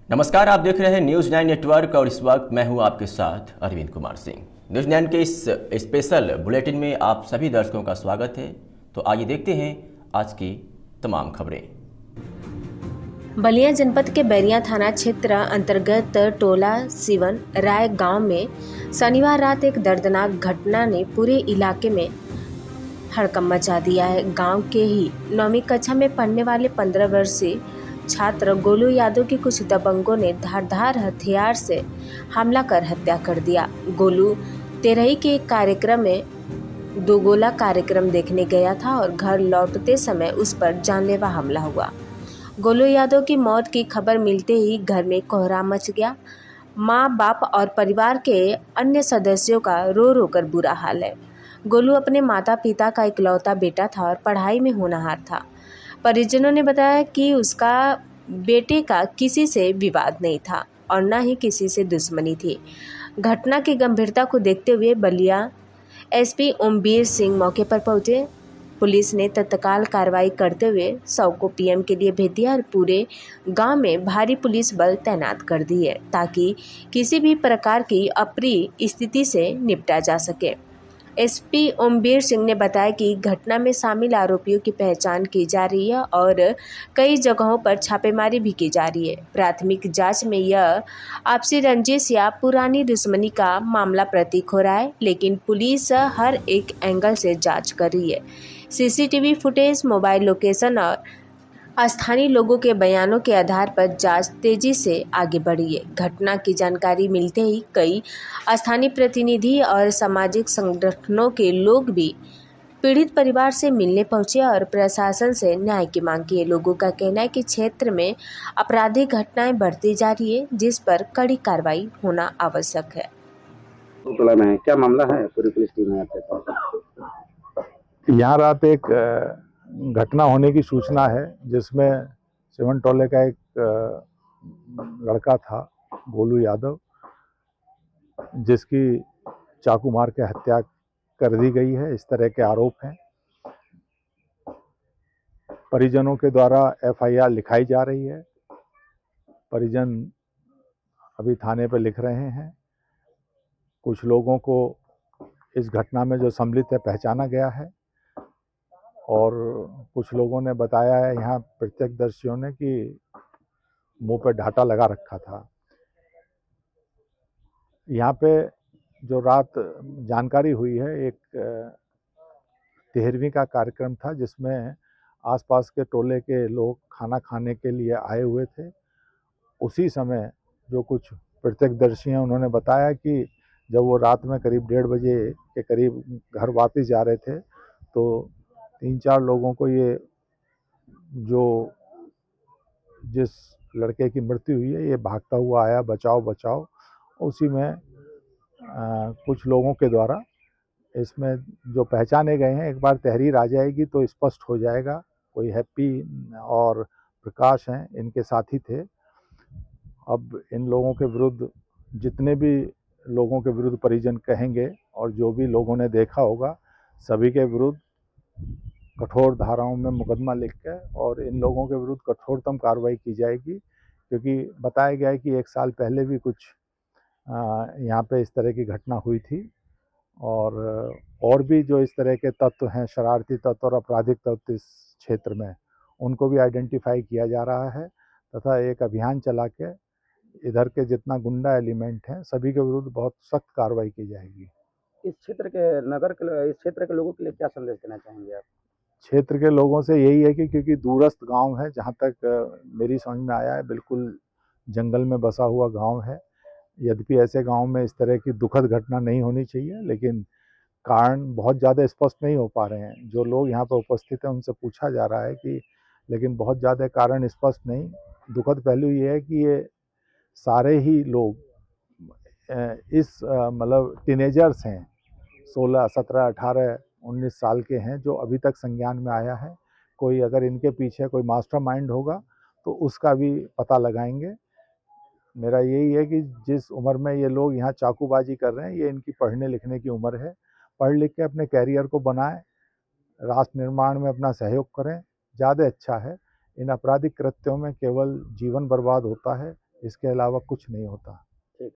नमस्कार, आप देख रहे हैं न्यूज़ 9 नेटवर्क और इस वक्त मैं हूं आपके साथ अरविंद कुमार सिंह। न्यूज़ 9 के इस स्पेशल बुलेटिन में आप सभी दर्शकों का स्वागत है। तो आइए देखते हैं आज की तमाम खबरें। बलिया जनपद के बैरिया थाना क्षेत्र अंतर्गत टोला सिवन राय गांव में शनिवार रात एक दर्दनाक घटना ने पूरे इलाके में हड़कंप मचा दिया है। गांव के ही 9वीं कक्षा में पढ़ने वाले 15 वर्षीय छात्र गोलू यादव की कुछ दबंगों ने धारदार हथियार से हमला कर हत्या कर दिया। गोलू तेरही के एक कार्यक्रम में दोगोला कार्यक्रम देखने गया था और घर लौटते समय उस पर जानलेवा हमला हुआ। गोलू यादव की मौत की खबर मिलते ही घर में कोहराम मच गया। माँ, बाप और परिवार के अन्य सदस्यों का रो रो कर बुरा हाल है। गोलू अपने माता पिता का इकलौता बेटा था और पढ़ाई में होनहार था। परिजनों ने बताया कि उसका बेटे का किसी से विवाद नहीं था और न ही किसी से दुश्मनी थी। घटना की गंभीरता को देखते हुए बलिया एसपी ओमवीर सिंह मौके पर पहुंचे। पुलिस ने तत्काल कार्रवाई करते हुए शव को पीएम के लिए भेज दिया और पूरे गांव में भारी पुलिस बल तैनात कर दी है ताकि किसी भी प्रकार की अप्रिय स्थिति से निपटा जा सके। एसपी ओमवीर सिंह ने बताया कि घटना में शामिल आरोपियों की पहचान की जा रही है और कई जगहों पर छापेमारी भी की जा रही है। प्राथमिक जांच में यह आपसी रंजिश या पुरानी दुश्मनी का मामला प्रतीत हो रहा है, लेकिन पुलिस हर एक एंगल से जांच कर रही है। सीसीटीवी फुटेज, मोबाइल लोकेशन और स्थानीय लोगों के बयानों के आधार पर जांच तेजी से आगे बढ़ी है। घटना की जानकारी मिलते ही कई स्थानीय प्रतिनिधि और सामाजिक संगठनों के लोग भी पीड़ित परिवार से मिलने पहुंचे और प्रशासन से न्याय की मांग की है। लोगों का कहना है कि क्षेत्र में आपराधिक घटनाएं बढ़ती जा रही है, जिस पर कड़ी कार्रवाई होना आवश्यक है। टोला में क्या मामला है? पूरी पुलिस टीम है आपके पास। यहाँ रात एक घटना होने की सूचना है जिसमें सिवन टोले का एक लड़का था गोलू यादव, जिसकी चाकू मार के हत्या कर दी गई है। इस तरह के आरोप हैं। परिजनों के द्वारा एफआईआर लिखाई जा रही है। परिजन अभी थाने पर लिख रहे हैं। कुछ लोगों को इस घटना में जो सम्मिलित है पहचाना गया है और कुछ लोगों ने बताया है, यहाँ प्रत्यक्षदर्शियों ने, कि मुंह पे ढाटा लगा रखा था। यहाँ पे जो रात जानकारी हुई है, एक 13वीं का कार्यक्रम था जिसमें आसपास के टोले के लोग खाना खाने के लिए आए हुए थे। उसी समय जो कुछ प्रत्यक्षदर्शी हैं उन्होंने बताया कि जब वो रात में करीब 1:30 बजे के करीब घर वापस जा रहे थे तो 3-4 लोगों को ये जो जिस लड़के की मृत्यु हुई है ये भागता हुआ आया, बचाओ बचाओ। उसी में कुछ लोगों के द्वारा इसमें जो पहचाने गए हैं, एक बार तहरीर आ जाएगी तो स्पष्ट हो जाएगा। कोई हैप्पी और प्रकाश हैं, इनके साथी थे। अब इन लोगों के विरुद्ध जितने भी लोगों के विरुद्ध परिजन कहेंगे और जो भी लोगों ने देखा होगा, सभी के विरुद्ध कठोर धाराओं में मुकदमा लिख के और इन लोगों के विरुद्ध कठोरतम कार्रवाई की जाएगी। क्योंकि बताया गया है कि 1 साल पहले भी कुछ यहाँ पे इस तरह की घटना हुई थी और भी जो इस तरह के तत्व हैं, शरारती तत्व और आपराधिक तत्व इस क्षेत्र में, उनको भी आइडेंटिफाई किया जा रहा है तथा एक अभियान चला के इधर के जितना गुंडा एलिमेंट हैं सभी के विरुद्ध बहुत सख्त कार्रवाई की जाएगी। इस क्षेत्र के लोगों के लिए क्या संदेश देना चाहेंगे आप? क्षेत्र के लोगों से यही है कि क्योंकि दूरस्थ गांव है, जहां तक मेरी समझ में आया है बिल्कुल जंगल में बसा हुआ गांव है। यद्यपि ऐसे गांव में इस तरह की दुखद घटना नहीं होनी चाहिए, लेकिन कारण बहुत ज़्यादा स्पष्ट नहीं हो पा रहे हैं। जो लोग यहाँ पर उपस्थित हैं उनसे पूछा जा रहा है कि, लेकिन बहुत ज़्यादा कारण स्पष्ट नहीं। दुखद पहलू ये है कि ये सारे ही लोग इस मतलब टीनेजर्स हैं, 16, 17, 18, 19 साल के हैं, जो अभी तक संज्ञान में आया है। कोई अगर इनके पीछे कोई मास्टरमाइंड होगा तो उसका भी पता लगाएंगे। मेरा यही है कि जिस उम्र में ये लोग यहाँ चाकूबाजी कर रहे हैं, ये इनकी पढ़ने लिखने की उम्र है। पढ़ लिख के अपने कैरियर को बनाएं, राष्ट्र निर्माण में अपना सहयोग करें, ज़्यादा अच्छा है। इन आपराधिक कृत्यों में केवल जीवन बर्बाद होता है, इसके अलावा कुछ नहीं होता।